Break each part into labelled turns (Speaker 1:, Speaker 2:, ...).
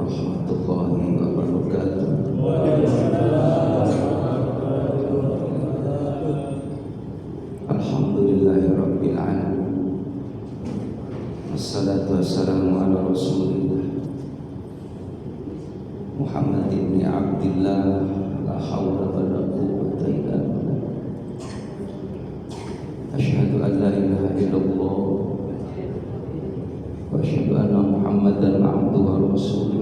Speaker 1: warahmatullahi wabarakatuh. Alhamdulillahirabbil alamin. Wassalatu wassalamu ala Rasulillah Muhammad ibn Abdillah, la hawla wa la quwwata illa billah. Asyhadu an la ilaha illallah wa asyhadu anna Muhammadan abduhu wa rasuluh.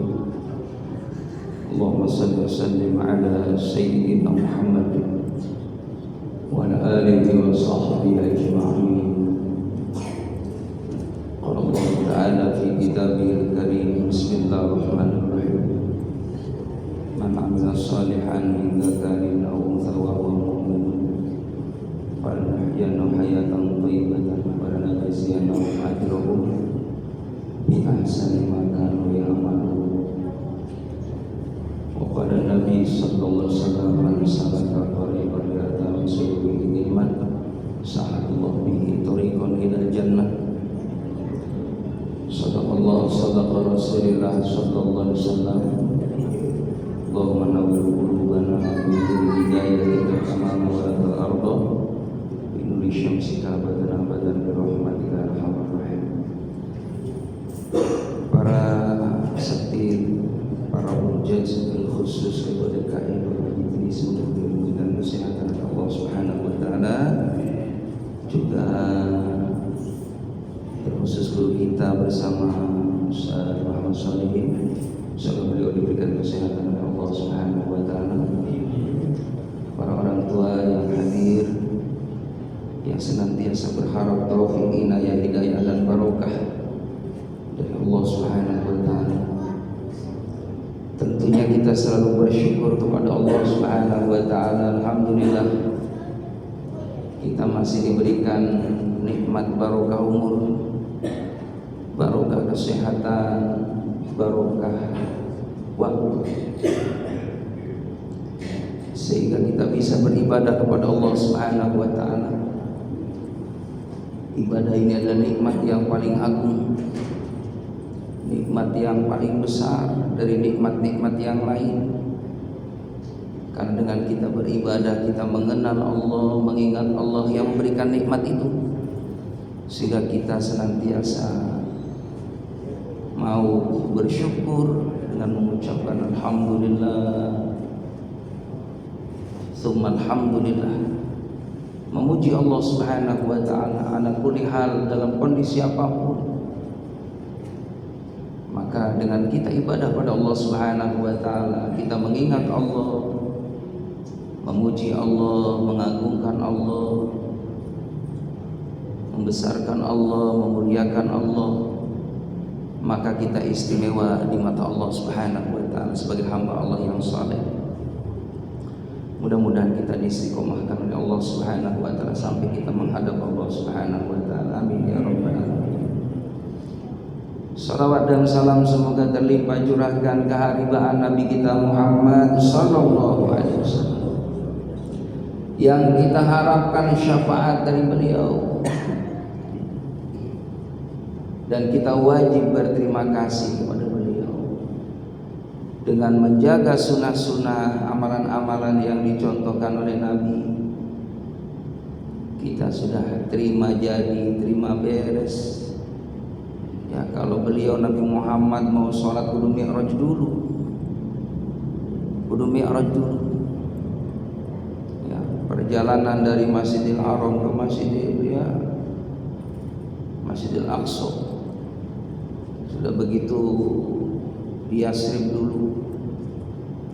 Speaker 1: Allahumma shalli wa sallim ala sayyidina Muhammad wa ala alihi wa sahbihi ajma'in. Qala Allah Ta'ala fi kitabihil karim, bismillahirrahmanirrahim. Man 'amila shalihan min dzakarin aw untha wa huwa mu'min falyahyiyannahu hayatan thayyibatan wa lanajziyannahum ajrahum bi ahsani ma kanu ya'malun. Wa qala Nabi sallallahu alaihi wasallam, man salaka tariqan yaltamisu fihi ilman sahalallahu bihi tariqan ilal jannah. Sadaqallahu sadaqa Rasulillah sallallahu alaihi wasallam. Allahumma nawwir qulubana bi nuri hidayatika kama nawwartal arda bi nuri syamsika abadan abadan bi rahmatika ya arhamar rahim. Para sakti, para hujjaj bil khusus kepada KAI ini sudah diberikan kesehatan Allah Subhanahu wa taala, juga terkhusus guru kita bersama Ustaz Muhammad Shalihin. Semoga beliau diberikan kesehatan oleh Allah Subhanahu wa taala. Para orang tua yang hadir, yang senantiasa berharap taufik, inayah, hidayah dan barokah dari Allah Subhanahu wa taala. Tentunya kita selalu bersyukur kepada Allah Subhanahu wa taala. Alhamdulillah kita masih diberikan nikmat barokah umur, barokah kesehatan, barokah waktu, sehingga kita bisa beribadah kepada Allah Subhanahu wa taala. Ibadah ini adalah nikmat yang paling agung, nikmat yang paling besar dari nikmat-nikmat yang lain. Karena dengan kita beribadah, kita mengenal Allah, mengingat Allah yang memberikan nikmat itu, sehingga kita senantiasa mau bersyukur dengan mengucapkan alhamdulillah, tsumma alhamdulillah, memuji Allah Subhanahu wa taala ala kulli hal, dalam kondisi apapun. Maka dengan kita ibadah pada Allah Subhanahu wa taala, kita mengingat Allah, memuji Allah, mengagungkan Allah, membesarkan Allah, memuliakan Allah, maka kita istimewa di mata Allah Subhanahu wa taala sebagai hamba Allah yang saleh. Mudah-mudahan kita diistiqomahkan oleh Allah Subhanahu wa taala sampai kita menghadap Allah Subhanahu wa taala. Amin ya rabbal alamin. Salawat dan salam semoga terlimpah curahkan keharibaan Nabi kita Muhammad sallallahu alaihi wasallam, yang kita harapkan syafaat dari beliau, dan kita wajib berterima kasih kepada beliau dengan menjaga sunnah-sunnah, amalan-amalan yang dicontohkan oleh Nabi. Kita sudah terima jadi, terima beres. Ya, kalau beliau Nabi Muhammad mau sholat kudu mi'raj dulu, ya, perjalanan dari Masjidil Haram ke Masjidil Aqsa. Sudah begitu di Yasrib dulu,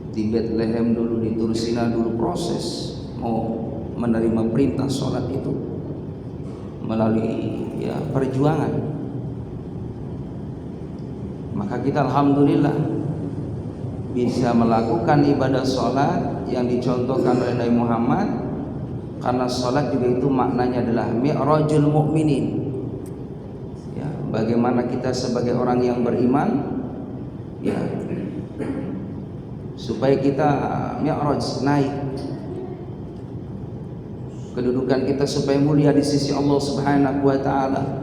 Speaker 1: di Bethlehem dulu, di Tursina dulu, proses mau menerima perintah sholat itu melalui perjuangan. Maka kita alhamdulillah bisa melakukan ibadah sholat yang dicontohkan oleh Nabi Muhammad, karena sholat juga itu maknanya adalah mi'rajul mu'minin. Ya, bagaimana kita sebagai orang yang beriman, ya, supaya kita mi'raj, naik kedudukan kita supaya mulia di sisi Allah Subhanahu wa taala.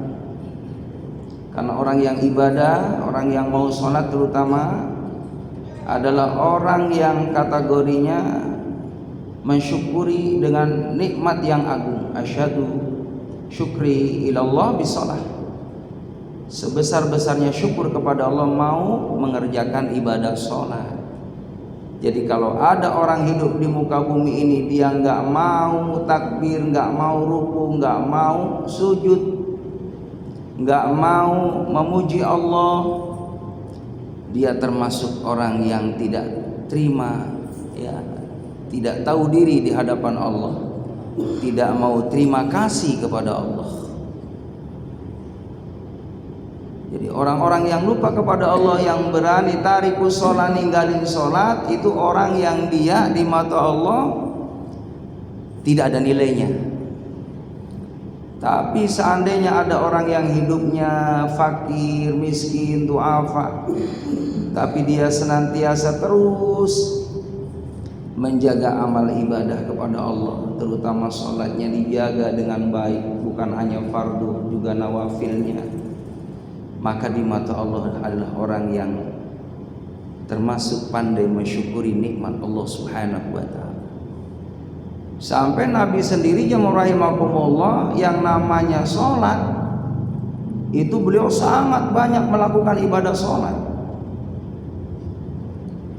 Speaker 1: Karena orang yang ibadah, orang yang mau sholat terutama, adalah orang yang kategorinya mensyukuri dengan nikmat yang agung. Asyhadu syukri ilallah bisalah. Sebesar-besarnya syukur kepada Allah mau mengerjakan ibadah sholat. Jadi kalau ada orang hidup di muka bumi ini dia nggak mau takbir, nggak mau ruku, nggak mau sujud, nggak mau memuji Allah, dia termasuk orang yang tidak terima, ya, tidak tahu diri di hadapan Allah, tidak mau terima kasih kepada Allah. Jadi orang-orang yang lupa kepada Allah, yang berani tarikus sholat, ninggalin sholat, itu orang yang dia di mata Allah tidak ada nilainya. Tapi seandainya ada orang yang hidupnya fakir, miskin, duafa, tapi dia senantiasa terus menjaga amal ibadah kepada Allah, terutama sholatnya dijaga dengan baik, bukan hanya fardu, juga nawafilnya, maka di mata Allah adalah orang yang termasuk pandai mensyukuri nikmat Allah Subhanahu wa ta'ala. Sampai Nabi sendiri jemaah rahimakumullah, yang namanya sholat itu beliau sangat banyak melakukan ibadah sholat.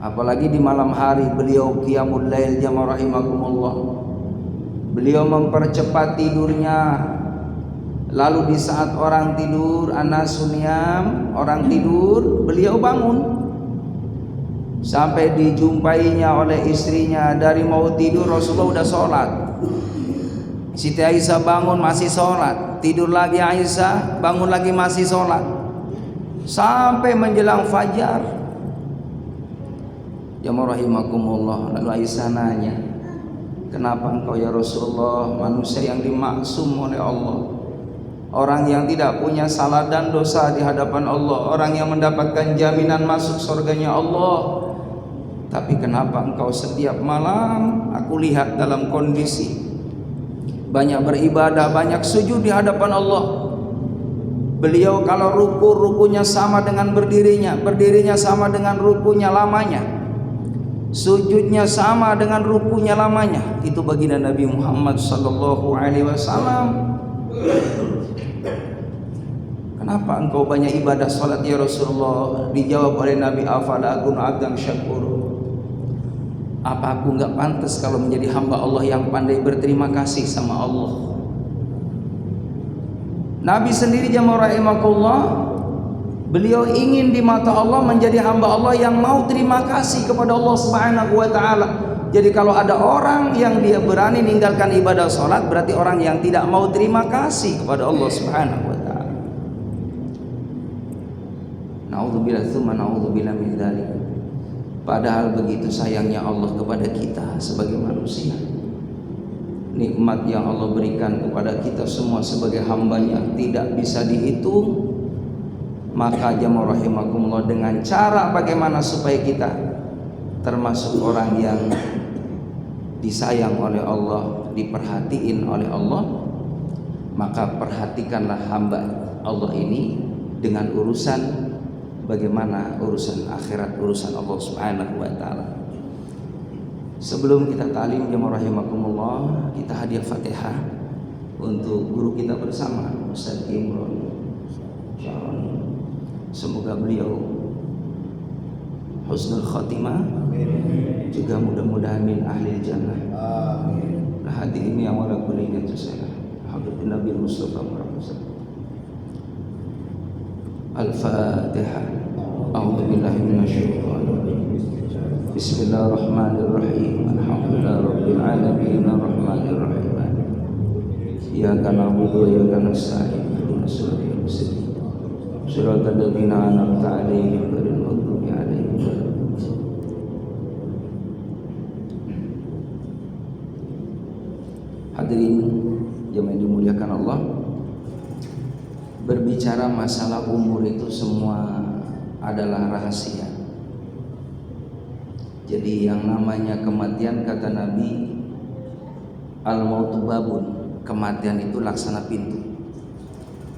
Speaker 1: Apalagi di malam hari beliau qiyamul lail jemaah rahimakumullah. Beliau mempercepat tidurnya. Lalu di saat orang tidur, anasuniyam, orang tidur, beliau bangun. Sampai dijumpainya oleh istrinya, dari mau tidur Rasulullah udah sholat. Siti Aisyah bangun masih sholat, tidur lagi Aisyah, bangun lagi masih sholat, sampai menjelang fajar. Ya rahimakumullah. Lalu Aisyah nanya, kenapa engkau ya Rasulullah, manusia yang dimaksum oleh Allah, orang yang tidak punya salah dan dosa di hadapan Allah, orang yang mendapatkan jaminan masuk surganya Allah, tapi kenapa engkau setiap malam aku lihat dalam kondisi banyak beribadah, banyak sujud di hadapan Allah. Beliau kalau ruku, rukunya sama dengan berdirinya, berdirinya sama dengan rukunya lamanya, sujudnya sama dengan rukunya lamanya. Itu baginda Nabi Muhammad sallallahu alaihi wasallam. Kenapa engkau banyak ibadah salat ya Rasulullah? Dijawab oleh Nabi, afala akun abdan syakur. Apa aku enggak pantas kalau menjadi hamba Allah yang pandai berterima kasih sama Allah? Nabi sendiri jamaah rahimakumullah, beliau ingin di mata Allah menjadi hamba Allah yang mau terima kasih kepada Allah Subhanahu wa ta'ala. Jadi kalau ada orang yang dia berani meninggalkan ibadah salat, berarti orang yang tidak mau terima kasih kepada Allah Subhanahu wa ta'ala. Na'udzubillah tsumma na'udzubillah min dzalik. Padahal begitu sayangnya Allah kepada kita sebagai manusia. Nikmat yang Allah berikan kepada kita semua sebagai hambanya tidak bisa dihitung. Maka jamaah rahimakumullah, dengan cara bagaimana supaya kita termasuk orang yang disayang oleh Allah, diperhatiin oleh Allah, maka perhatikanlah hamba Allah ini dengan urusan bagaimana urusan akhirat, urusan Allah Subhanahu wa ta'ala. Sebelum kita ta'lim jamaah rahimakumullah, kita hadiah Fatihah untuk guru kita bersama Ustaz Imron. Semoga beliau husnul khatimah, juga mudah-mudahan min ahli jannah. Amin. Hadirin yang wala kulli natusala. Hadratin Nabi Mustafa Muhammad. Al-Fatihah. A'udzu billahi minasyaitonir rajim. Bismillahirrahmanirrahim. Alhamdulillahirabbil alamin arrahmanir rahim. Iyyaka na'budu wa iyyaka nasta'in. Ihdinas siratal mustaqim. Shiratal ladzina an'amta 'alaihim ghairil maghdubi 'alaihim waladdallin. Hadirin yang dimuliakan Allah, berbicara masalah umur itu semua adalah rahasia. Jadi yang namanya kematian, kata Nabi, al-mautu babun, kematian itu laksana pintu.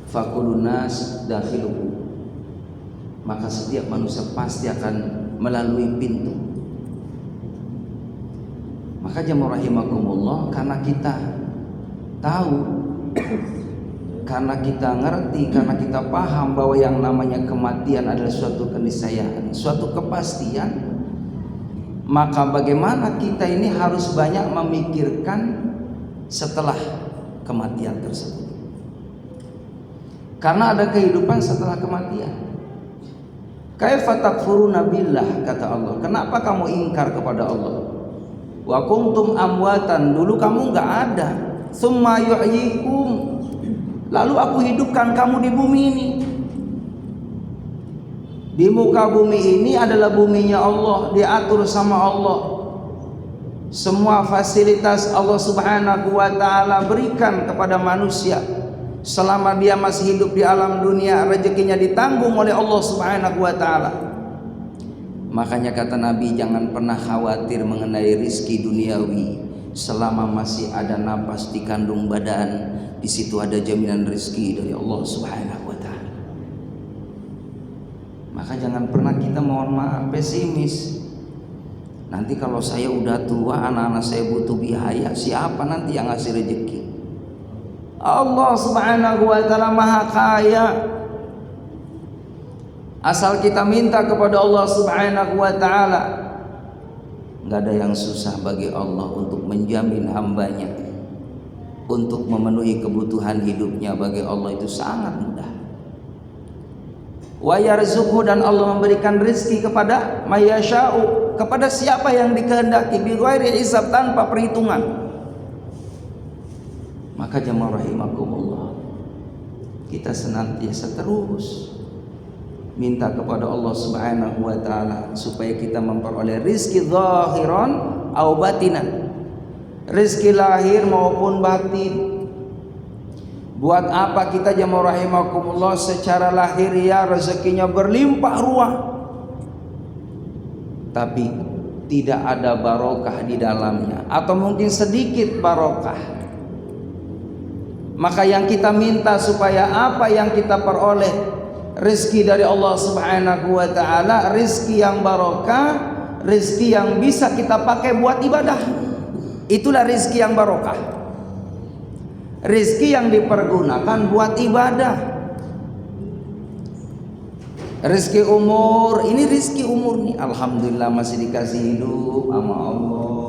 Speaker 1: Fakulun nas dakhiluhu, maka setiap manusia pasti akan melalui pintu. Maka jamaah rahimakumullah, karena kita tahu, karena kita ngerti, karena kita paham bahwa yang namanya kematian adalah suatu keniscayaan, suatu kepastian, maka bagaimana kita ini harus banyak memikirkan setelah kematian tersebut. Karena ada kehidupan setelah kematian. Kaifa takfuruna billah, kata Allah. Kenapa kamu ingkar kepada Allah? Wa kuntum amwatan, dulu kamu enggak ada. Tsumma yuhyikum, lalu aku hidupkan kamu di bumi ini. Di muka bumi ini adalah buminya Allah, diatur sama Allah. Semua fasilitas Allah Subhanahu wa ta'ala berikan kepada manusia. Selama dia masih hidup di alam dunia, rezekinya ditanggung oleh Allah Subhanahu wa ta'ala. Makanya kata Nabi, jangan pernah khawatir mengenai rizki duniawi. Selama masih ada napas di kandung badan, di situ ada jaminan rizki dari Allah Subhanahu wa ta'ala. Maka jangan pernah kita, mohon maaf, pesimis. Nanti kalau saya udah tua, anak-anak saya butuh biaya, siapa nanti yang ngasih rezeki? Allah Subhanahu wa ta'ala maha kaya. Asal kita minta kepada Allah Subhanahu wa ta'ala, nggak ada yang susah bagi Allah untuk menjamin hambanya untuk memenuhi kebutuhan hidupnya. Bagi Allah itu sangat mudah. Wa yarzuqhu, dan Allah memberikan rezeki kepada mayyasha'u, kepada siapa yang dikehendaki, bi ghairi hisab, tanpa perhitungan. Maka jamaah rahimakumullah, kita senantiasa terus minta kepada Allah Subhanahu wa ta'ala supaya kita memperoleh rizki zahiran au batinan, rizki lahir maupun batin. Buat apa kita jamaah rahimakumullah secara lahir ya rezekinya berlimpah ruah, tapi tidak ada barokah di dalamnya, atau mungkin sedikit barokah. Maka yang kita minta supaya apa yang kita peroleh rezeki dari Allah Subhanahu wa ta'ala, rezeki yang barokah, rezeki yang bisa kita pakai buat ibadah. Itulah rezeki yang barokah, rezeki yang dipergunakan buat ibadah. Rezeki umur, ini rezeki umur nih, alhamdulillah masih dikasih hidup sama Allah.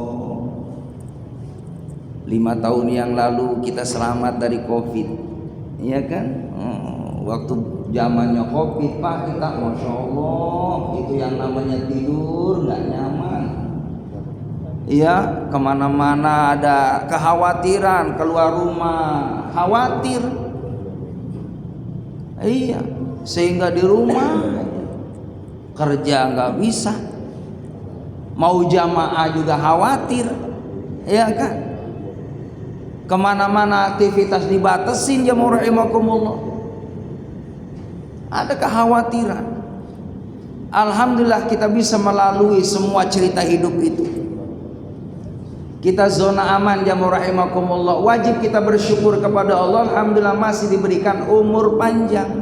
Speaker 1: 5 tahun yang lalu kita selamat dari COVID, iya kan? Waktu zamannya COVID, Pak, kita masya Allah itu yang namanya tidur nggak nyaman. Iya, kemana-mana ada kekhawatiran, keluar rumah khawatir. Iya, sehingga di rumah kerja nggak bisa, mau jamaah juga khawatir, ya kan? Kemana-mana aktivitas dibatasin jamaah rahimakumullah, ada kekhawatiran. Alhamdulillah kita bisa melalui semua cerita hidup itu. Kita zona aman jamaah rahimakumullah. Wajib kita bersyukur kepada Allah, alhamdulillah masih diberikan umur panjang.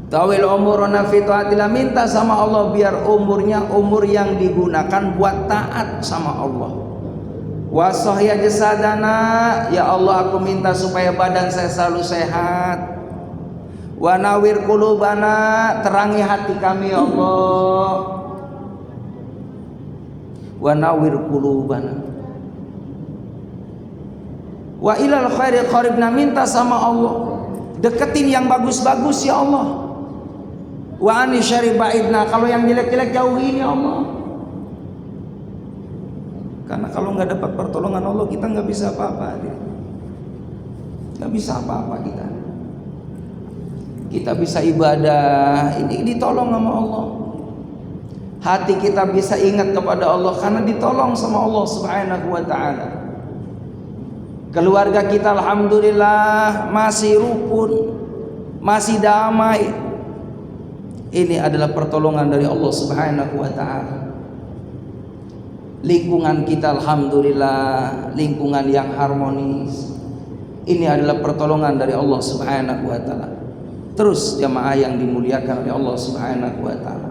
Speaker 1: Tawil umuruna fi taatillah, minta sama Allah biar umurnya umur yang digunakan buat taat sama Allah. Wa sahya jasadana, ya Allah aku minta supaya badan saya selalu sehat. Wa nawir qulubana, terangi hati kami ya Allah. Wa nawir qulubana wa ilal khairi qaribna, minta sama Allah deketin yang bagus-bagus ya Allah. Wa ani syarri ba'idna, kalau yang jelek-jelek jauhin ya Allah. Karena kalau nggak dapat pertolongan Allah, kita nggak bisa apa-apa, nggak bisa apa-apa kita. Kita bisa ibadah, ini ditolong sama Allah. Hati kita bisa ingat kepada Allah karena ditolong sama Allah Subhanahu wa ta'ala. Keluarga kita alhamdulillah masih rukun, masih damai. Ini adalah pertolongan dari Allah Subhanahu wa ta'ala. Lingkungan kita alhamdulillah lingkungan yang harmonis. Ini adalah pertolongan dari Allah Subhanahu wa ta'ala. Terus jamaah yang dimuliakan oleh Allah Subhanahu wa ta'ala,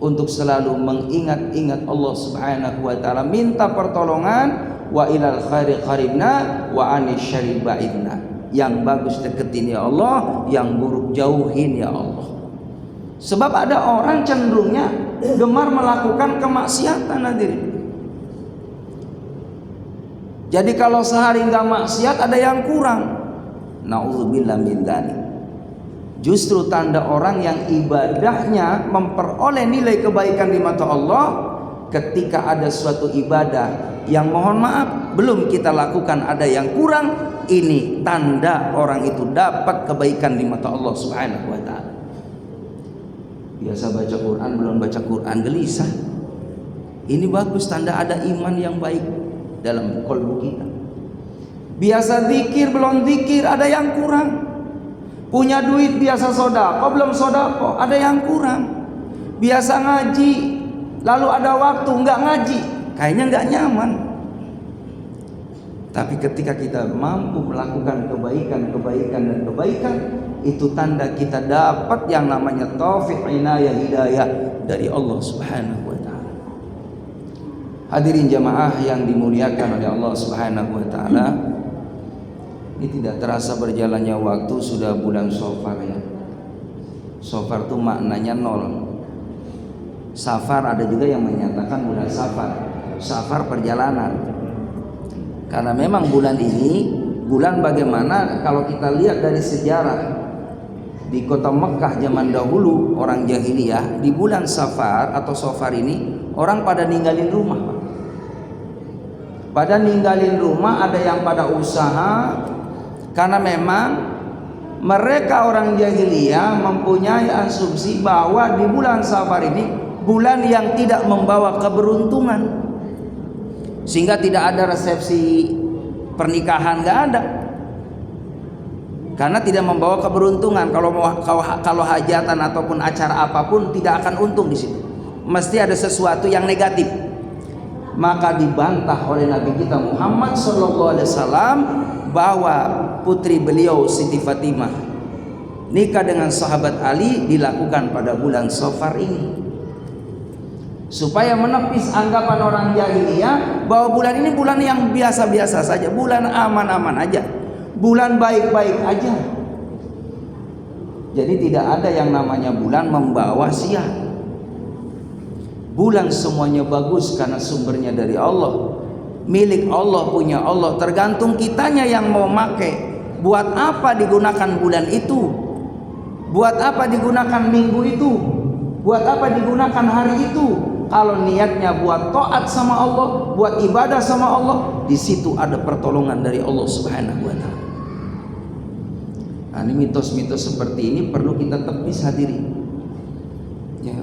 Speaker 1: untuk selalu mengingat-ingat Allah Subhanahu wa taala, minta pertolongan, wa ilal khairi qaribna wa anis syarri ba'idna. Yang bagus deketin ya Allah, yang buruk jauhin ya Allah. Sebab ada orang cenderungnya gemar melakukan kemaksiatan hadirin. Jadi kalau sehari nggak maksiat ada yang kurang. Nauzubillah min dzalik. Justru tanda orang yang ibadahnya memperoleh nilai kebaikan di mata Allah ketika ada suatu ibadah yang mohon maaf belum kita lakukan ada yang kurang, ini tanda orang itu dapat kebaikan di mata Allah Subhanahu wa taala. Biasa baca Quran belum baca Quran gelisah. Ini bagus, tanda ada iman yang baik dalam kalbu kita. Biasa zikir belum zikir ada yang kurang. Punya duit biasa sedekah belum sedekah ada yang kurang. Biasa ngaji lalu ada waktu enggak ngaji, kayaknya enggak nyaman. Tapi ketika kita mampu melakukan kebaikan dan kebaikan, itu tanda kita dapat yang namanya taufik, inayah, hidayah dari Allah Subhanahu wa taala. Hadirin jamaah yang dimuliakan oleh Allah Subhanahu wa taala, ini tidak terasa berjalannya waktu sudah bulan Shafar ya. Shafar itu maknanya 0. Safar ada juga yang menyatakan bulan Safar. Safar perjalanan. Karena memang bulan ini bulan bagaimana kalau kita lihat dari sejarah di kota Mekah zaman dahulu orang jahiliyah, di bulan Safar atau Shafar ini orang pada ninggalin rumah. Pada ninggalin rumah, ada yang pada usaha karena memang mereka orang jahiliyah mempunyai asumsi bahwa di bulan Safar ini bulan yang tidak membawa keberuntungan, sehingga tidak ada resepsi pernikahan, nggak ada, karena tidak membawa keberuntungan. Kalau hajatan ataupun acara apapun tidak akan untung di situ, mesti ada sesuatu yang negatif. Maka dibantah oleh Nabi kita Muhammad SAW bahwa putri beliau Siti Fatimah nikah dengan sahabat Ali dilakukan pada bulan Shafar ini, supaya menepis anggapan orang jahiliyah bahwa bulan ini bulan yang biasa-biasa saja, bulan aman-aman aja, bulan baik-baik aja. Jadi tidak ada yang namanya bulan membawa sial. Bulan semuanya bagus karena sumbernya dari Allah, milik Allah, punya Allah. Tergantung kitanya yang mau make. Buat apa digunakan bulan itu? Buat apa digunakan minggu itu? Buat apa digunakan hari itu? Kalau niatnya buat taat sama Allah, buat ibadah sama Allah, di situ ada pertolongan dari Allah Subhanahu wa taala. Nah, ini mitos-mitos seperti ini perlu kita tepis hadirin. Ya,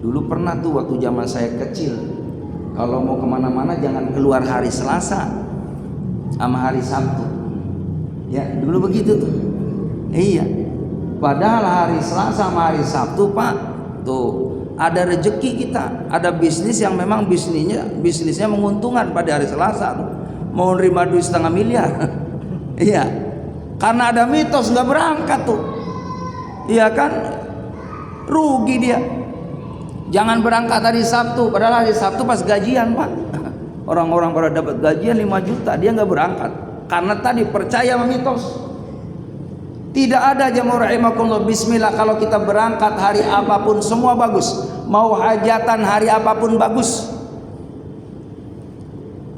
Speaker 1: dulu pernah tuh waktu zaman saya kecil, kalau mau kemana-mana jangan keluar hari Selasa sama hari Sabtu. Ya, dulu begitu tuh. Iya. Padahal hari Selasa sama hari Sabtu, Pak, tuh ada rezeki kita, ada bisnis yang memang bisnisnya menguntungkan pada hari Selasa tuh. Mau nerima duit 0,5 miliar. Iya. Karena ada mitos nggak berangkat tuh. Iya kan? Rugi dia. Jangan berangkat hari Sabtu, padahal hari Sabtu pas gajian, Pak. Orang-orang pada dapat gajian 5 juta, dia nggak berangkat. Karena tadi percaya sama mitos. Tidak ada jamaah rahimakumullah, bismillah kalau kita berangkat hari apapun semua bagus. Mau hajatan hari apapun bagus.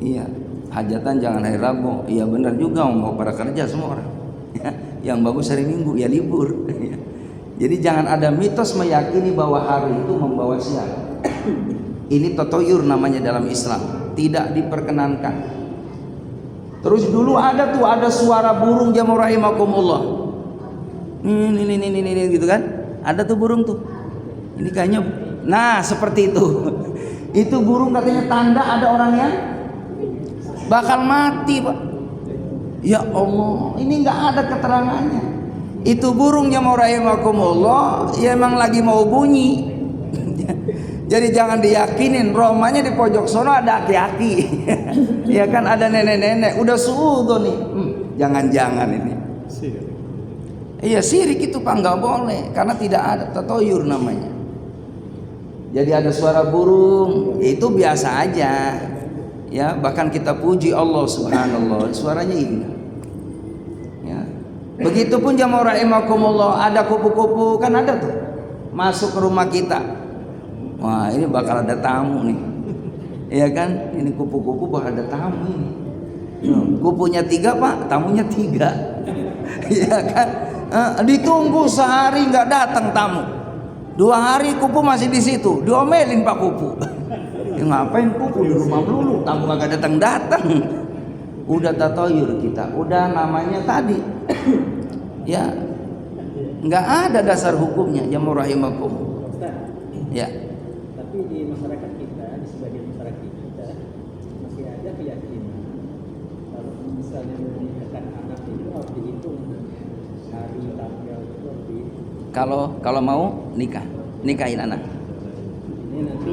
Speaker 1: Iya, hajatan jangan hari Rabu. Iya benar juga, mau pada kerja semua orang. Yang bagus hari Minggu, ya libur. Jadi jangan ada mitos meyakini bahwa hari itu membawa sial. Ini totoyur namanya dalam Islam, tidak diperkenankan. Terus dulu ada suara burung jamaah rahimakumullah. Ini gitu kan? Ada tuh burung tuh. Ini kayaknya, nah seperti itu. Itu burung katanya tanda ada orang yang bakal mati, Pak. Ya Allah, ini nggak ada keterangannya. Itu burung jamaah rahimakumullah, ya emang lagi mau bunyi. Jadi jangan diyakinin, romanya di pojok sono ada aki-aki. Ya kan ada nenek-nenek, udah suudon nih. Jangan-jangan ini. Iya sirik itu Pak, nggak boleh, karena tidak ada, tatoyur namanya. Jadi ada suara burung, itu biasa aja. Ya, bahkan kita puji Allah subhanallah, suaranya indah. Ya. Begitupun jamaah rahimakumullah, ada kupu-kupu kan ada tuh masuk ke rumah kita. Wah, ini bakal ada tamu nih. Ya kan? Ini kupu-kupu bakal ada tamu ini. Kupunya 3 Pak, tamunya 3. Ya kan? Ditunggu sehari nggak datang tamu. 2 hari kupu masih di situ, diomelin Pak kupu. Ya ngapain kupu di rumah melulu, tamu kagak datang. Udah tatoyur kita, udah namanya tadi. Ya, nggak ada dasar hukumnya. Jamaah rahimakum. Ya.
Speaker 2: Tapi di masyarakat kita, di sebagian masyarakat kita masih ada keyakinan kalau misalnya menikahkan anak itu harus dihitung hari tanggal itu harus dihitung.
Speaker 1: Kalau mau nikahin anak.
Speaker 2: Ini nanti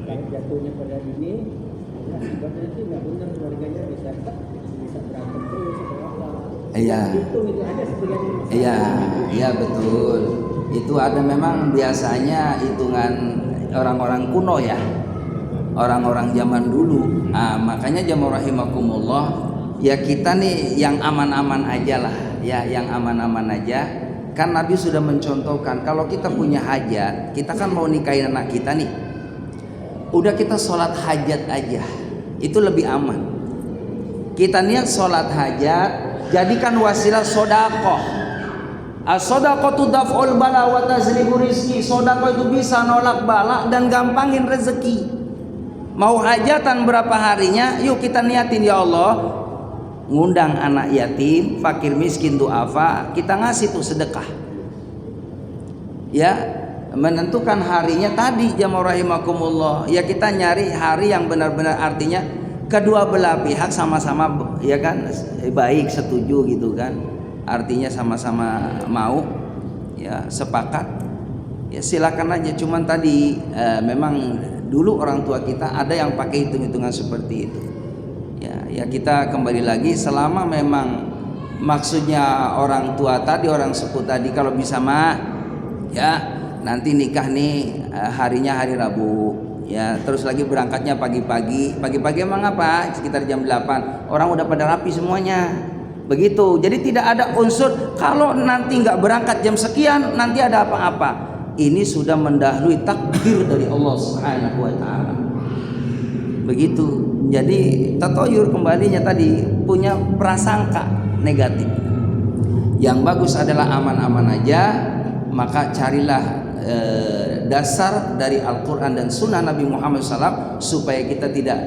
Speaker 2: kalau jatuhnya pada ini, ya akibatnya itu nggak benar, keluarganya bisa berantem terus atau apa.
Speaker 1: Iya.
Speaker 2: Itu ada sebagian.
Speaker 1: Iya betul. Itu ada memang biasanya hitungan orang-orang kuno ya, orang-orang zaman dulu. Makanya jamaah rahimakumullah, ya kita nih yang aman-aman aja lah, ya yang aman-aman aja. Kan Nabi sudah mencontohkan kalau kita punya hajat, kita kan mau nikahin anak kita nih, udah kita sholat hajat aja, itu lebih aman. Kita niat sholat hajat, jadikan wasilah sodakoh. As-sodakoh tudaf'ul bala wa tazribu rizki. Sodakoh itu bisa nolak bala dan gampangin rezeki. Mau hajatan berapa harinya, yuk kita niatin, ya Allah, ngundang anak yatim, fakir miskin, duafa, kita ngasih tuh sedekah. Ya, menentukan harinya tadi jamaah rahimakumullah. Ya kita nyari hari yang benar-benar artinya kedua belah pihak sama-sama ya kan baik, setuju gitu kan. Artinya sama-sama mau, ya sepakat. Ya silakan aja. Cuman tadi memang dulu orang tua kita ada yang pakai hitung-hitungan seperti itu. Ya kita kembali lagi, selama memang maksudnya orang tua tadi, orang sepuh tadi, kalau bisa mah ya nanti nikah nih harinya hari Rabu, ya terus lagi berangkatnya pagi-pagi emang apa sekitar jam 8 orang udah pada rapi semuanya begitu. Jadi tidak ada unsur kalau nanti nggak berangkat jam sekian nanti ada apa-apa. Ini sudah mendahului takdir dari Allah Subhanahu wa taala. Begitu. Jadi tatoyur kembalinya tadi punya prasangka negatif. Yang bagus adalah aman-aman aja, maka carilah dasar dari Al-Quran dan Sunnah Nabi Muhammad SAW supaya kita tidak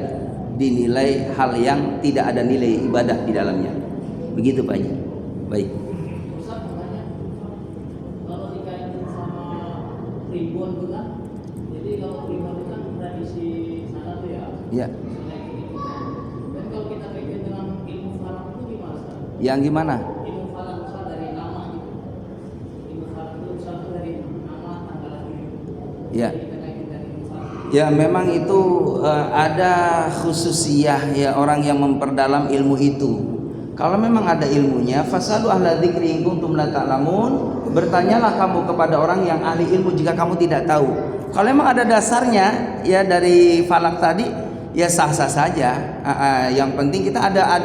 Speaker 1: dinilai hal yang tidak ada nilai ibadah di dalamnya. Begitu Pak Haji. Baik.
Speaker 3: Kalau dikaitkan sama ribuan itu kan, jadi kalau ribuan itu kan tradisi sana tuh ya.
Speaker 1: Ya.
Speaker 3: Dan kalau kita kaitkan dengan ilmu falak itu gimana?
Speaker 1: Yang gimana?
Speaker 3: Ilmu falak misal dari nama gitu. Ilmu falak itu misal dari nama tanggal lahir.
Speaker 1: Ya.
Speaker 3: Kita kaitkan dari ilmu falak.
Speaker 1: Ya memang itu ada khususiyah ya orang yang memperdalam ilmu itu. Kalau memang ada ilmunya, fasalu ahla dzikri in kuntum la ta'lamun, bertanyalah kamu kepada orang yang ahli ilmu jika kamu tidak tahu. Kalau memang ada dasarnya ya dari falak tadi, ya sah-sah saja. Yang penting kita ada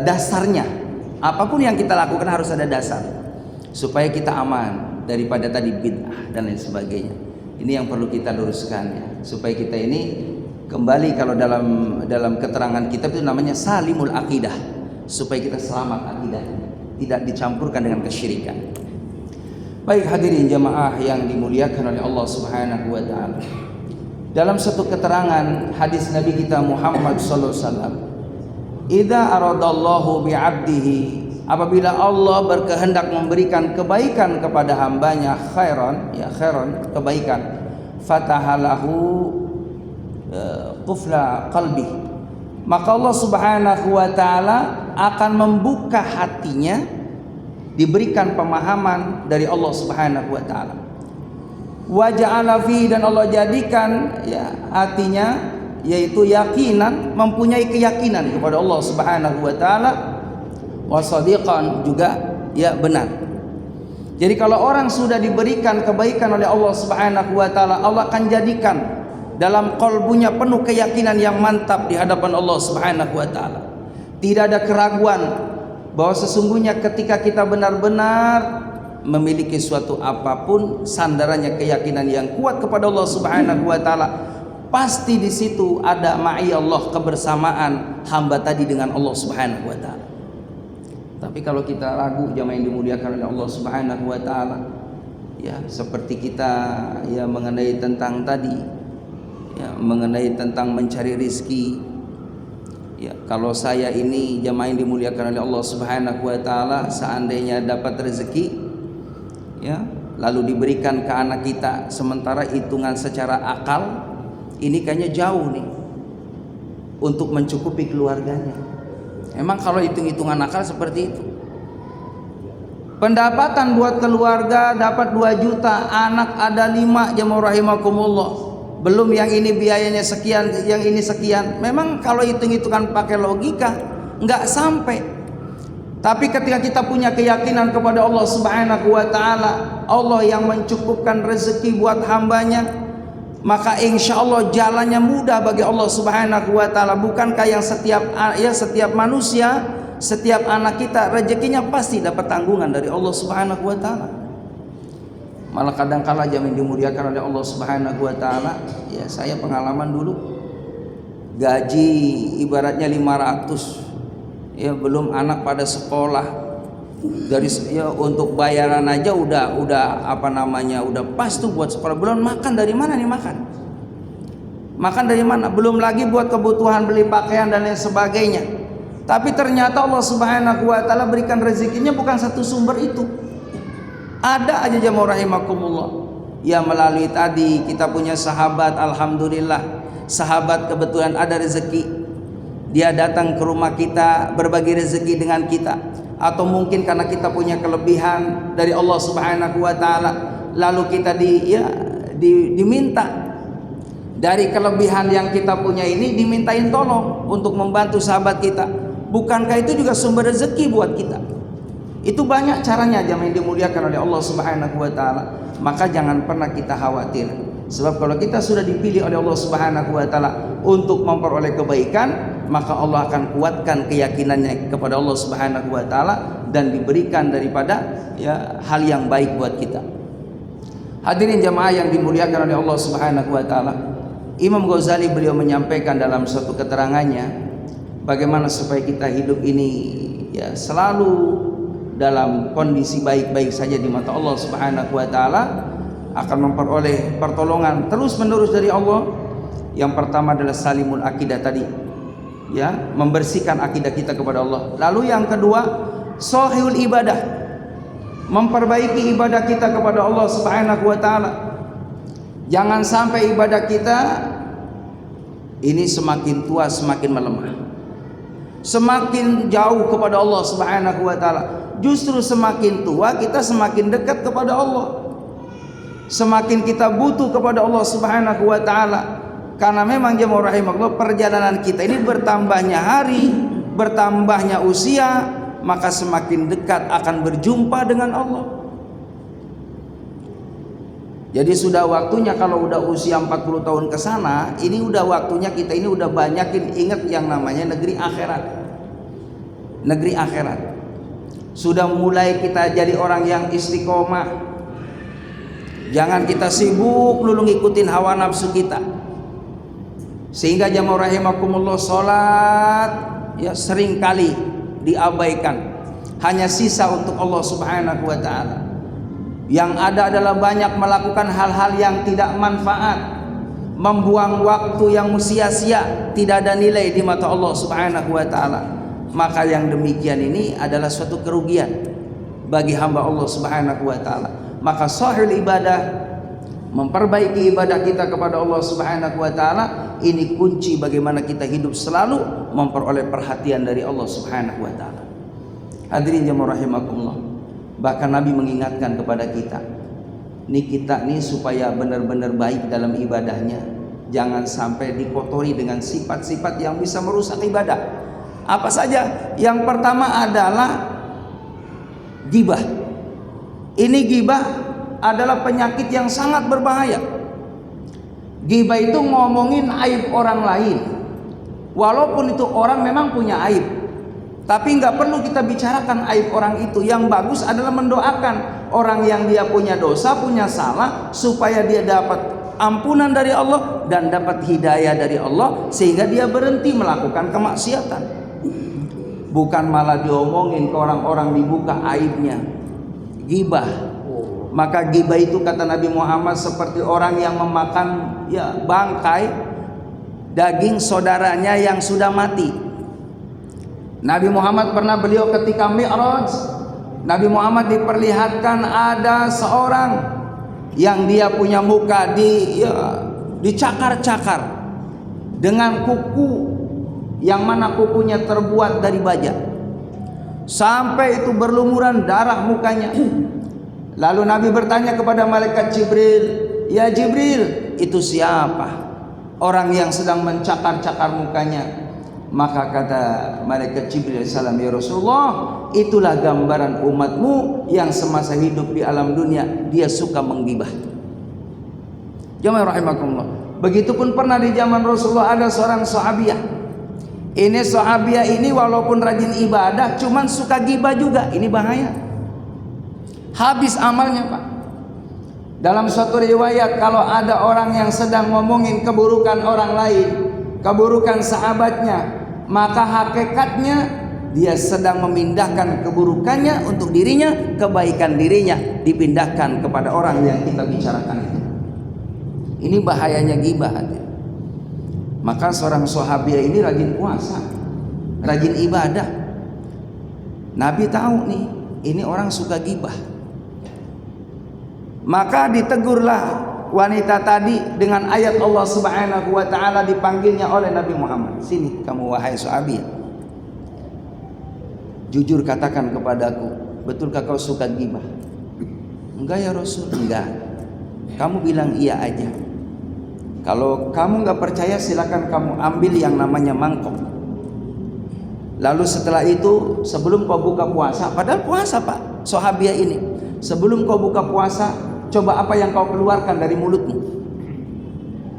Speaker 1: dasarnya. Apapun yang kita lakukan harus ada dasar supaya kita aman daripada tadi bid'ah dan lain sebagainya. Ini yang perlu kita luruskan ya, supaya kita ini kembali kalau dalam keterangan kitab itu namanya salimul aqidah, supaya kita selamat akidah, tidak dicampurkan dengan kesyirikan. Baik hadirin jamaah yang dimuliakan oleh Allah Subhanahu wa taala. Dalam satu keterangan hadis Nabi kita Muhammad sallallahu alaihi wasallam, "Idza aradallahu bi'abdihi", apabila Allah berkehendak memberikan kebaikan kepada hambanya, khairan, kebaikan, fatahalahu qufla qalbi, maka Allah Subhanahu wa taala akan membuka hatinya, diberikan pemahaman dari Allah Subhanahu wa taala. Wa ja'ala fi, dan Allah jadikan ya hatinya yaitu yakinan, mempunyai keyakinan kepada Allah Subhanahu wa taala, wa shadiqan, juga ya benar. Jadi kalau orang sudah diberikan kebaikan oleh Allah Subhanahu wa taala, Allah akan jadikan dalam qalbunya penuh keyakinan yang mantap di hadapan Allah Subhanahu wa taala. Tidak ada keraguan bahwa sesungguhnya ketika kita benar-benar memiliki suatu apapun, sandarannya keyakinan yang kuat kepada Allah Subhanahu wa taala, pasti di situ ada ma'iyallah, kebersamaan hamba tadi dengan Allah Subhanahu wa taala. Tapi kalau kita ragu, jamaah yang dimuliakan oleh Allah Subhanahu wa taala, ya seperti kita ya mengenai tentang tadi, ya mengenai tentang mencari rizki. Ya, kalau saya ini jamaah yang dimuliakan oleh Allah Subhanahu wa taala, seandainya dapat rezeki, ya, lalu diberikan ke anak kita, sementara hitungan secara akal ini kayaknya jauh nih untuk mencukupi keluarganya. Emang kalau hitung-hitungan akal seperti itu. Pendapatan buat keluarga dapat 2 juta, anak ada 5, jemaah rahimakumullah. Belum yang ini biayanya sekian, yang ini sekian. Memang kalau hitung-hitungan pakai logika nggak sampai. Tapi ketika kita punya keyakinan kepada Allah Subhanahu wa taala, Allah yang mencukupkan rezeki buat hambanya, maka insya Allah jalannya mudah bagi Allah Subhanahu wa taala. Bukankah yang setiap manusia, setiap anak kita rezekinya pasti dapat tanggungan dari Allah Subhanahu wa taala. Malah kadang-kala yang dimuliakan oleh Allah Subhanahu wa taala, ya saya pengalaman dulu gaji ibaratnya 500, ya belum anak pada sekolah, dari ya untuk bayaran aja udah apa namanya udah pas tuh buat sekolah. Belum makan, dari mana nih makan dari mana, belum lagi buat kebutuhan beli pakaian dan lain sebagainya. Tapi ternyata Allah Subhanahu wa taala berikan rezekinya bukan satu sumber itu. Ada aja jemaah rahimakumullah, ya melalui tadi kita punya sahabat, alhamdulillah sahabat kebetulan ada rezeki, dia datang ke rumah kita berbagi rezeki dengan kita. Atau mungkin karena kita punya kelebihan dari Allah Subhanahu wa taala, lalu kita diminta dari kelebihan yang kita punya ini, dimintain tolong untuk membantu sahabat kita. Bukankah itu juga sumber rezeki buat kita? Itu banyak caranya jemaah yang dimuliakan oleh Allah Subhanahu wa taala. Maka jangan pernah kita khawatir, sebab kalau kita sudah dipilih oleh Allah Subhanahu wa taala untuk memperoleh kebaikan, maka Allah akan kuatkan keyakinannya kepada Allah Subhanahu wa taala dan diberikan daripada ya hal yang baik buat kita. Hadirin jamaah yang dimuliakan oleh Allah Subhanahu wa taala, Imam Ghazali beliau menyampaikan dalam suatu keterangannya bagaimana supaya kita hidup ini ya selalu dalam kondisi baik-baik saja di mata Allah Subhanahu wa taala, akan memperoleh pertolongan terus-menerus dari Allah. Yang pertama adalah salimul akidah tadi, ya, membersihkan akidah kita kepada Allah. Lalu yang kedua, sahihul ibadah, memperbaiki ibadah kita kepada Allah Subhanahu wa taala. Jangan sampai ibadah kita ini semakin tua semakin melemah, semakin jauh kepada Allah Subhanahu wa taala. Justru semakin tua kita semakin dekat kepada Allah, semakin kita butuh kepada Allah Subhanahu wa taala. Karena memang jemaah rahimakumullah, perjalanan kita ini bertambahnya hari, bertambahnya usia, maka semakin dekat akan berjumpa dengan Allah. Jadi sudah waktunya kalau udah usia 40 tahun ke sana, ini udah waktunya kita ini udah banyakin ingat yang namanya negeri akhirat. Negeri akhirat. Sudah mulai kita jadi orang yang istiqomah. Jangan kita sibuk lulu ngikutin hawa nafsu kita, sehingga jamaah rahimakumullah salat ya sering kali diabaikan, hanya sisa untuk Allah Subhanahu wa taala. Yang ada adalah banyak melakukan hal-hal yang tidak manfaat, membuang waktu yang sia-sia, tidak ada nilai di mata Allah Subhanahu wa taala. Maka yang demikian ini adalah suatu kerugian bagi hamba Allah Subhanahu wa taala. Maka sahihul ibadah, memperbaiki ibadah kita kepada Allah Subhanahu wa taala, ini kunci bagaimana kita hidup selalu memperoleh perhatian dari Allah Subhanahu wa taala. Hadirin jemaah rahimakumullah, bahkan Nabi mengingatkan kepada kita, kita nih supaya benar-benar baik dalam ibadahnya, jangan sampai dikotori dengan sifat-sifat yang bisa merusak ibadah. Apa saja? Yang pertama adalah ghibah. Ini ghibah adalah penyakit yang sangat berbahaya. Ghibah itu ngomongin aib orang lain, walaupun itu orang memang punya aib, tapi nggak perlu kita bicarakan aib orang itu. Yang bagus adalah mendoakan orang yang dia punya dosa, punya salah, supaya dia dapat ampunan dari Allah dan dapat hidayah dari Allah, sehingga dia berhenti melakukan kemaksiatan. Bukan malah diomongin ke orang-orang, dibuka aibnya. Ghibah. Maka ghibah itu kata Nabi Muhammad seperti orang yang memakan bangkai daging saudaranya yang sudah mati. Nabi Muhammad pernah, beliau ketika Mi'raj, Nabi Muhammad diperlihatkan ada seorang yang dia punya muka dicakar-cakar dengan kuku yang mana kukunya terbuat dari baja, sampai itu berlumuran darah mukanya. Lalu Nabi bertanya kepada malaikat Jibril, "Ya Jibril, itu siapa orang yang sedang mencakar-cakar mukanya?" Maka kata malaikat Jibril salam, "Ya Rasulullah, itulah gambaran umatmu yang semasa hidup di alam dunia dia suka menggibah." Jamaah rahimakumullah. Begitupun pernah di zaman Rasulullah ada seorang sahabiah. Ini sahabiah ini walaupun rajin ibadah, cuman suka gibah juga. Ini bahaya. Habis amalnya, Pak. Dalam suatu riwayat, kalau ada orang yang sedang ngomongin keburukan orang lain, keburukan sahabatnya, maka hakikatnya dia sedang memindahkan keburukannya untuk dirinya, kebaikan dirinya dipindahkan kepada orang yang kita bicarakan itu. Ini bahayanya ghibah. Maka seorang sahabiah ini rajin puasa, rajin ibadah. Nabi tahu nih, ini orang suka ghibah. Maka ditegurlah wanita tadi dengan ayat Allah Subhanahu wa taala, dipanggilnya oleh Nabi Muhammad. "Sini kamu wahai sahabiah. Jujur katakan kepadaku, betulkah kau suka ghibah?" "Enggak ya Rasul." "Enggak. Kamu bilang iya aja. Kalau kamu enggak percaya silakan kamu ambil yang namanya mangkok. Lalu setelah itu sebelum kau buka puasa," padahal puasa Pak, sahabiah ini, "sebelum kau buka puasa, coba apa yang kau keluarkan dari mulutmu."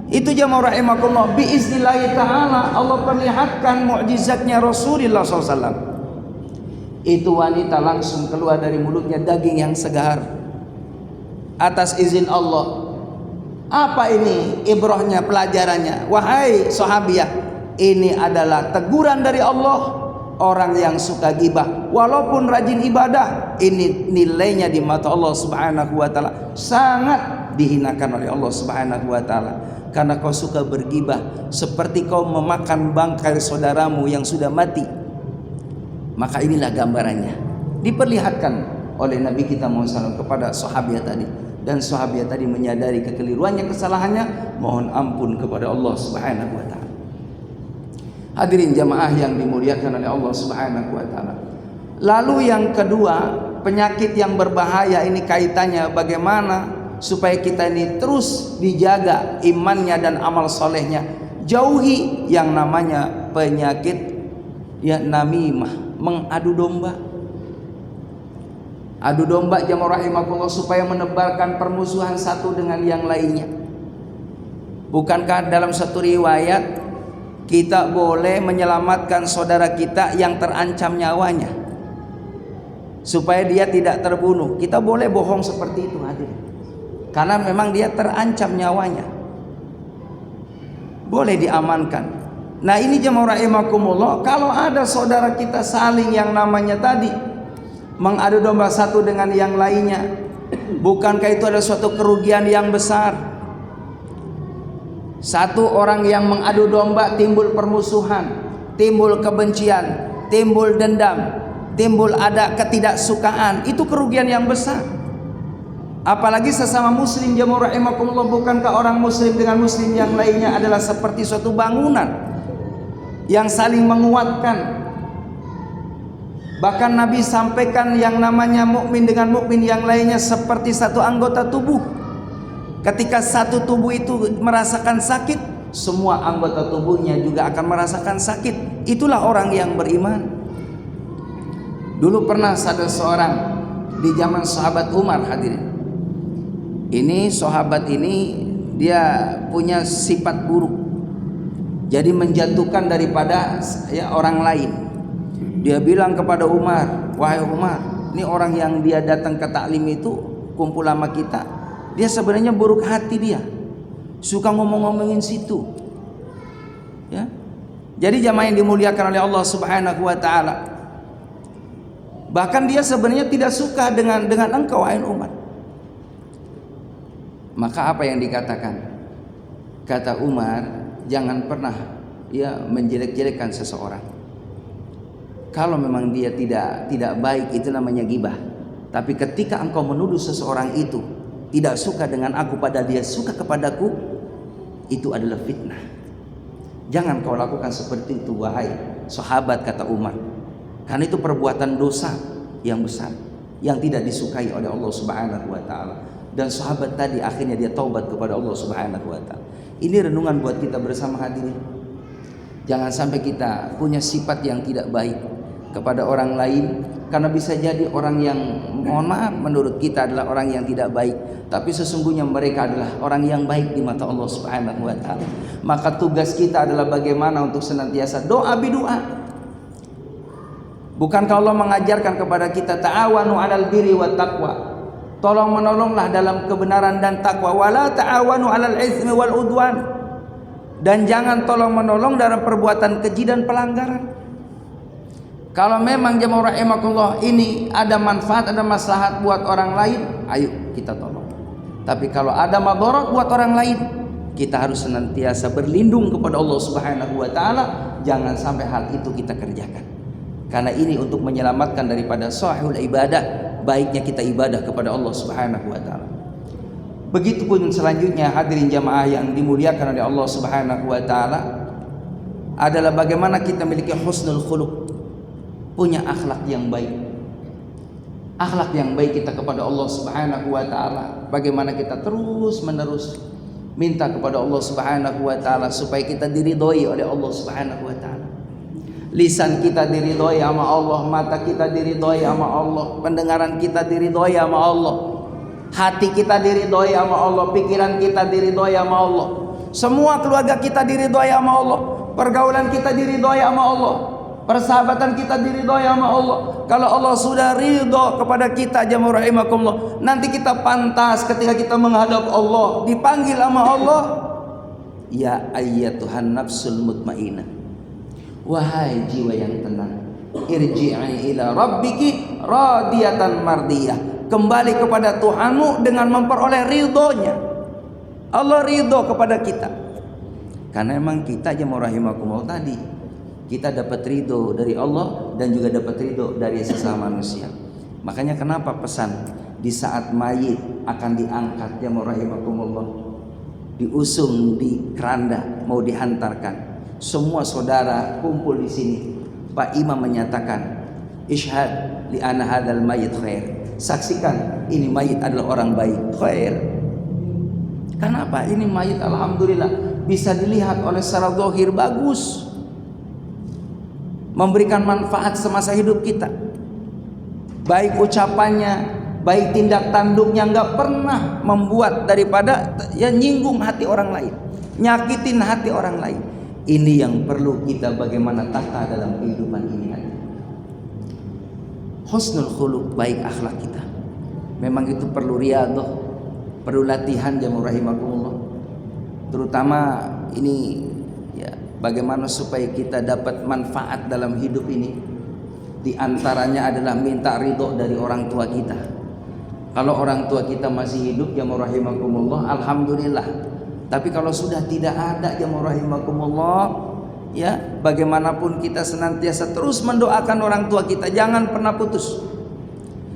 Speaker 1: Itu jamaah rahimakumullah, biiznillahi ta'ala Allah perlihatkan mukjizatnya Rasulullah SAW. Itu wanita langsung keluar dari mulutnya daging yang segar atas izin Allah. Apa ini ibrahnya, pelajarannya? Wahai sahabiah, ini adalah teguran dari Allah. Orang yang suka ghibah walaupun rajin ibadah, ini nilainya di mata Allah Subhanahu wa taala sangat dihinakan oleh Allah Subhanahu wa taala. Karena kau suka berghibah seperti kau memakan bangkai saudaramu yang sudah mati. Maka inilah gambarannya diperlihatkan oleh Nabi kita Muhammad SAW kepada sahabiah tadi, dan sahabiah tadi menyadari kekeliruannya, kesalahannya, mohon ampun kepada Allah Subhanahu wa taala. Hadirin jamaah yang dimuliakan oleh Allah Subhanahu wa taala. Lalu yang kedua, penyakit yang berbahaya ini kaitannya bagaimana supaya kita ini terus dijaga imannya dan amal solehnya. Jauhi yang namanya penyakit namimah, mengadu domba. Adu domba jamaah rahimakumullah supaya menebarkan permusuhan satu dengan yang lainnya. Bukankah dalam satu riwayat kita boleh menyelamatkan saudara kita yang terancam nyawanya supaya dia tidak terbunuh? Kita boleh bohong seperti itu, hadirin, karena memang dia terancam nyawanya, boleh diamankan. Nah ini jamaah rahimakumullah, kalau ada saudara kita saling yang namanya tadi mengadu domba satu dengan yang lainnya, bukankah itu ada suatu kerugian yang besar? Satu orang yang mengadu domba, timbul permusuhan, timbul kebencian, timbul dendam, timbul ada ketidaksukaan. Itu kerugian yang besar. Apalagi sesama muslim jamaah rahimakumullah, bukankah orang muslim dengan muslim yang lainnya adalah seperti suatu bangunan yang saling menguatkan. Bahkan Nabi sampaikan yang namanya mukmin dengan mukmin yang lainnya seperti satu anggota tubuh. Ketika satu tubuh itu merasakan sakit, semua anggota tubuhnya juga akan merasakan sakit. Itulah orang yang beriman. Dulu pernah ada seorang di zaman sahabat Umar, hadirin. Ini sahabat ini dia punya sifat buruk. Jadi menjatuhkan daripada ya orang lain. Dia bilang kepada Umar, "Wahai Umar, ini orang yang dia datang ke taklim itu kumpul sama kita, dia sebenarnya buruk hati dia. Suka ngomong-ngomongin situ." Ya. Jadi jamaah yang dimuliakan oleh Allah Subhanahu wa taala. Bahkan dia sebenarnya tidak suka dengan engkau wahai Umar. Maka apa yang dikatakan? Kata Umar, jangan pernah ya menjelek-jelekkan seseorang. Kalau memang dia tidak baik, itu namanya ghibah. Tapi ketika engkau menuduh seseorang itu tidak suka dengan aku padahal dia suka kepadaku, itu adalah fitnah. Jangan kau lakukan seperti itu wahai sahabat, kata Umar. Karena itu perbuatan dosa yang besar yang tidak disukai oleh Allah Subhanahu wa taala. Dan sahabat tadi akhirnya dia taubat kepada Allah Subhanahu wa taala. Ini renungan buat kita bersama, hadirin. Jangan sampai kita punya sifat yang tidak baik kepada orang lain, karena bisa jadi orang yang mohon maaf menurut kita adalah orang yang tidak baik, tapi sesungguhnya mereka adalah orang yang baik di mata Allah Subhanahu wa taala. Maka tugas kita adalah bagaimana untuk senantiasa doa bidoa. Bukankah Allah mengajarkan kepada kita ta'awanu 'alal birri wat taqwa? Tolong menolonglah dalam kebenaran dan takwa. Wala ta'awanu 'alal itsmi wal udwan. Dan jangan tolong menolong dalam perbuatan keji dan pelanggaran. Kalau memang jemaah rahimakumullah ini ada manfaat, ada maslahat buat orang lain, ayo kita tolong. Tapi kalau ada madarat buat orang lain, kita harus senantiasa berlindung kepada Allah Subhanahu wa taala, jangan sampai hal itu kita kerjakan. Karena ini untuk menyelamatkan daripada sahihul ibadah, baiknya kita ibadah kepada Allah Subhanahu wa taala. Begitupun selanjutnya, hadirin jamaah yang dimuliakan oleh Allah Subhanahu wa taala, adalah bagaimana kita memiliki husnul khuluq, punya akhlak yang baik. Akhlak yang baik kita kepada Allah Subhanahu wa taala, bagaimana kita terus menerus minta kepada Allah Subhanahu wa taala supaya kita diridhoi oleh Allah Subhanahu wa taala. Lisan kita diridhoi sama Allah, mata kita diridhoi sama Allah, pendengaran kita diridhoi sama Allah, hati kita diridhoi sama Allah, pikiran kita diridhoi sama Allah, semua keluarga kita diridhoi sama Allah, pergaulan kita diridhoi sama Allah, persahabatan kita diridhoi sama Allah. Kalau Allah sudah ridho kepada kita, jamaah rahimakumullah, nanti kita pantas ketika kita menghadap Allah, dipanggil sama Allah, ya ayyatuhan nafsul mutmainnah, wahai jiwa yang tenang, irji'i ila rabbiki radiyatan mardiyah, kembali kepada Tuhanmu dengan memperoleh ridhonya. Allah ridho kepada kita karena memang kita jemaah rahimakumullah tadi, kita dapat ridho dari Allah dan juga dapat ridho dari sesama manusia. Makanya kenapa pesan di saat mayit akan diangkat jemaah rahimakumullah, diusung di keranda mau dihantarkan, semua saudara kumpul di sini. Pak Imam menyatakan, "Ishhad li anna hadzal mayyit khair." Saksikan ini mayit adalah orang baik, khair. Kenapa? Ini mayit alhamdulillah bisa dilihat oleh secara zahir bagus, memberikan manfaat semasa hidup kita. Baik ucapannya, baik tindak tanduknya, enggak pernah membuat daripada ya nyinggung hati orang lain, nyakitin hati orang lain. Ini yang perlu kita bagaimana tata dalam kehidupan ini. Husnul khuluq, baik akhlak kita. Memang itu perlu riyadhah, perlu latihan jamaah rahimakumullah. Terutama ini ya, bagaimana supaya kita dapat manfaat dalam hidup ini. Di antaranya adalah minta ridho dari orang tua kita. Kalau orang tua kita masih hidup jamaah rahimakumullah, alhamdulillah. Tapi kalau sudah tidak ada jamaah rahimakumullah, ya bagaimanapun kita senantiasa terus mendoakan orang tua kita, jangan pernah putus.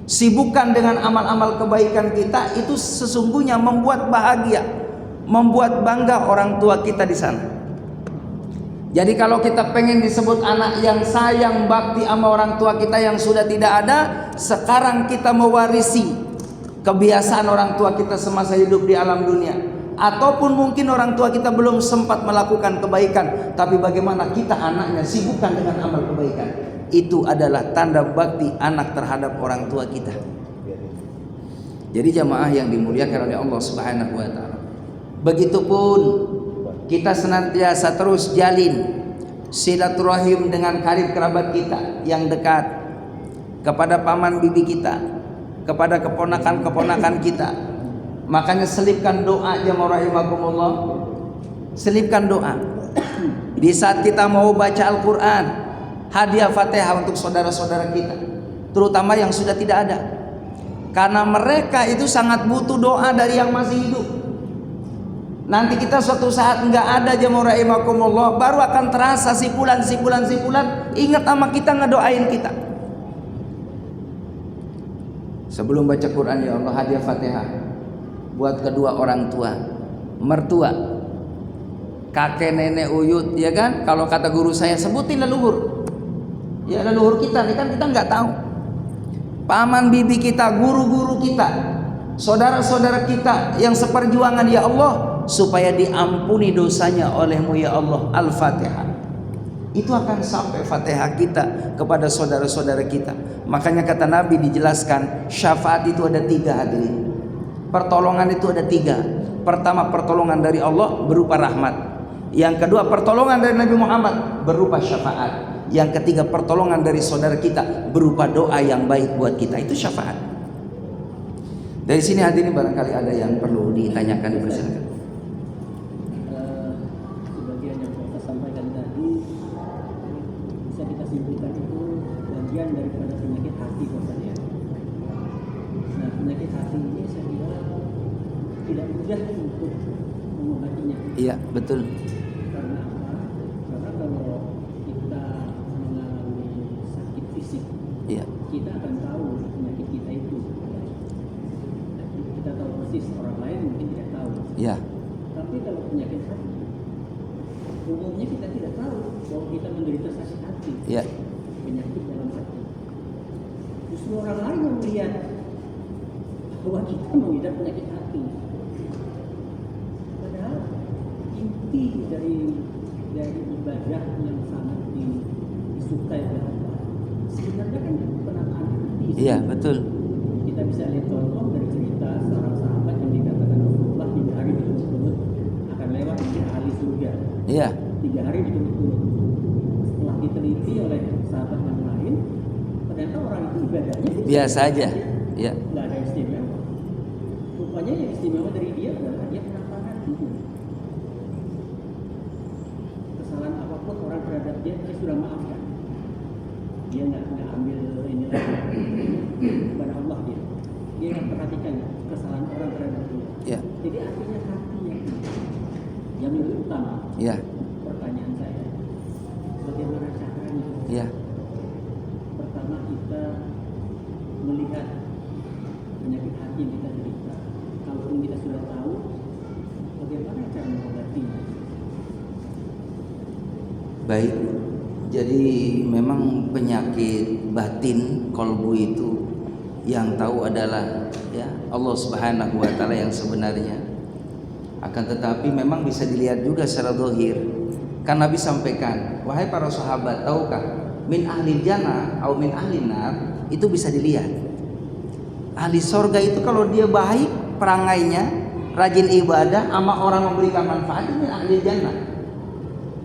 Speaker 1: Sibukkan dengan amal-amal kebaikan kita, itu sesungguhnya membuat bahagia, membuat bangga orang tua kita di sana. Jadi kalau kita pengen disebut anak yang sayang bakti sama orang tua kita yang sudah tidak ada, sekarang kita mewarisi kebiasaan orang tua kita semasa hidup di alam dunia. Ataupun mungkin orang tua kita belum sempat melakukan kebaikan, tapi bagaimana kita anaknya sibukkan dengan amal kebaikan. Itu adalah tanda bakti anak terhadap orang tua kita. Jadi jamaah yang dimuliakan oleh Allah Subhanahu wa taala. Begitupun kita senantiasa terus jalin silaturahim dengan karib kerabat kita yang dekat, kepada paman bibi kita, kepada keponakan-keponakan kita. Makanya selipkan doa jamaah rahimakumullah. Selipkan doa. Di saat kita mau baca Al-Qur'an, hadiah Fatihah untuk saudara-saudara kita, terutama yang sudah tidak ada. Karena mereka itu sangat butuh doa dari yang masih hidup. Nanti kita suatu saat nggak ada jamaah rahimakumullah, baru akan terasa sipulan ingat sama kita, ngedoain kita. Sebelum baca Quran, ya Allah, hadiah Fatihah buat kedua orang tua, mertua, kakek nenek uyut, ya kan? Kalau kata guru saya, sebutin leluhur. Ya leluhur kita, ini kan kita nggak tahu. Paman bibi kita, guru-guru kita, saudara-saudara kita yang seperjuangan, ya Allah, supaya diampuni dosanya oleh-Mu ya Allah. Al-Fatihah. Itu akan sampai Fatihah kita kepada saudara-saudara kita. Makanya kata Nabi dijelaskan, syafaat itu ada 3 hadirin. Pertolongan itu ada 3. Pertama, pertolongan dari Allah berupa rahmat. Yang kedua, pertolongan dari Nabi Muhammad berupa syafaat. Yang ketiga, pertolongan dari saudara kita berupa doa yang baik buat kita. Itu syafaat. Dari sini hadirin barangkali ada yang perlu ditanyakan, dipersilakan.
Speaker 2: Sebagian yang saya sampaikan tadi bisa kita simpulkan itu bagian daripada penyakit hati ya. Nah, penyakit hati ini saya kira tidak mudah untuk mengobatinya.
Speaker 1: Iya, betul.
Speaker 2: Karena apa? Karena kalau kita mengalami sakit fisik,
Speaker 1: Iya.
Speaker 2: kita akan tahu penyakit kita itu. Kita tahu persis, orang lain mungkin tidak tahu.
Speaker 1: Iya.
Speaker 2: Tapi kalau penyakit hati, umumnya kita tidak tahu bahwa kita menderita sakit hati.
Speaker 1: Iya.
Speaker 2: Penyakit dalam hati. Justru orang lain yang melihat bahwa kita mengidap penyakit hati. Padahal inti dari ibadah yang sangat disukai oleh Allah sebenarnya kan penataan hati.
Speaker 1: Iya, betul.
Speaker 2: Kita bisa lihat contoh dari cerita seorang sahabat yang dikatakan Rasulullah 3 hari berturut-turut akan lewat di ahli surga.
Speaker 1: Iya.
Speaker 2: 3 hari berturut-turut. Setelah diteliti oleh sahabat yang lain, ternyata orang itu ibadahnya
Speaker 1: Biasa aja. Iya.
Speaker 2: nggak ada yang istimewa. Rupanya yang istimewa dari dia adalah dia penataan hati. Kesalahan apapun orang terhadap dia sudah maafkan. Dia nggak ambil ini lagi kepada Allah dia. Dia nggak perhatikan kesalahan orang terhadap dia.
Speaker 1: Iya.
Speaker 2: Jadi artinya hati yang lebih utama.
Speaker 1: Iya.
Speaker 2: Pertanyaan saya, bagaimana caranya?
Speaker 1: Iya.
Speaker 2: Pertama kita melihat penyakit hati yang kita derita. Kalaupun kita sudah tahu, bagaimana cara mengobatinya?
Speaker 1: Baik. Jadi memang penyakit batin kolbu itu yang tahu adalah ya Allah Subhanahu wa taala yang sebenarnya. Akan tetapi memang bisa dilihat juga secara zahir. Kan Nabi sampaikan, wahai para sahabat, tahukah min ahli jannah atau min ahli nar, itu bisa dilihat. Ahli sorga itu kalau dia baik perangainya, rajin ibadah, sama orang memberikan manfaat, itu min ahli jannah.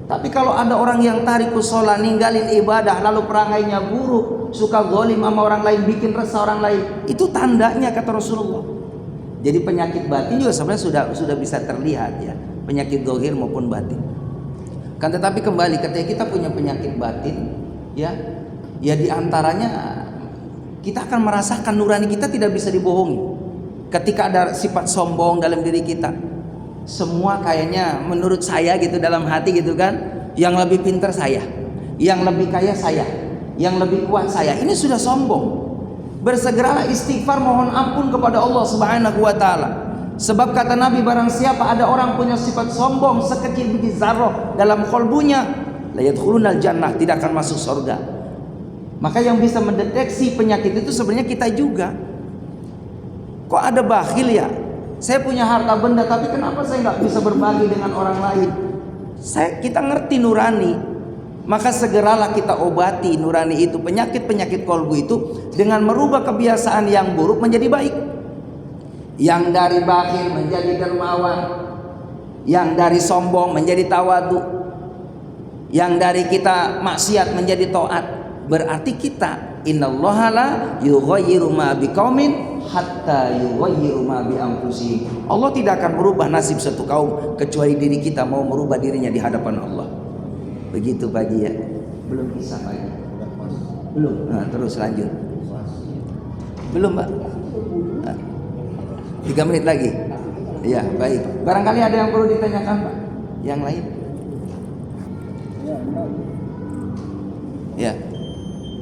Speaker 1: Tapi kalau ada orang yang tarikus sholat, ninggalin ibadah, lalu perangainya buruk, suka zalim sama orang lain, bikin resah orang lain, itu tandanya kata Rasulullah. Jadi penyakit batin juga sebenarnya sudah bisa terlihat ya, penyakit zahir maupun batin. Kan tetapi kembali ketika kita punya penyakit batin, ya diantaranya kita akan merasakan nurani kita tidak bisa dibohongi. Ketika ada sifat sombong dalam diri kita, semua kayaknya menurut saya gitu dalam hati gitu kan, yang lebih pintar saya, yang lebih kaya saya, yang lebih kuat saya, ini sudah sombong. Bersegeralah istighfar, mohon ampun kepada Allah Subhanahu wa taala. Sebab kata Nabi, barang siapa ada orang punya sifat sombong sekecil biji zarrah dalam kolbunya, la yadkhulunal jannah, tidak akan masuk surga. Maka yang bisa mendeteksi penyakit itu sebenarnya kita juga. Kok ada bakhil ya? Saya punya harta benda, tapi kenapa saya nggak bisa berbagi dengan orang lain? Kita ngerti nurani. Maka segeralah kita obati nurani itu, penyakit-penyakit kolbu itu, dengan merubah kebiasaan yang buruk menjadi baik. Yang dari bakhil menjadi dermawan, yang dari sombong menjadi tawadu, yang dari kita maksiat menjadi taat. Berarti kita innallaha la yughayyiru ma biqaumin hatta yughayyiru ma bi anfusihim. Allah tidak akan merubah nasib satu kaum kecuali diri kita mau merubah dirinya di hadapan Allah. Begitu Pak Haji ya. Belum bisa Pak Haji. Belum. Nah, terus lanjut. Belum Pak. 3 menit lagi. Ya, baik. Barangkali ada yang perlu ditanyakan Pak? Yang lain? Ya.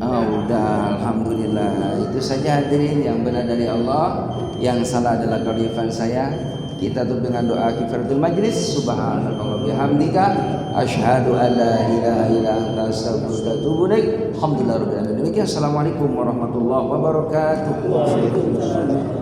Speaker 1: Oh, udah, alhamdulillah. Itu saja hadirin, yang benar dari Allah, yang salah adalah kearifan saya. Kita tutup dengan doa kifaratul majlis. Subhanallah bihamdika asyhadu an la ilaha illa anta astaghfiruka wa atubu ilaik. Alhamdulillah rabbil alamin. Demikian, assalamualaikum warahmatullahi wabarakatuh.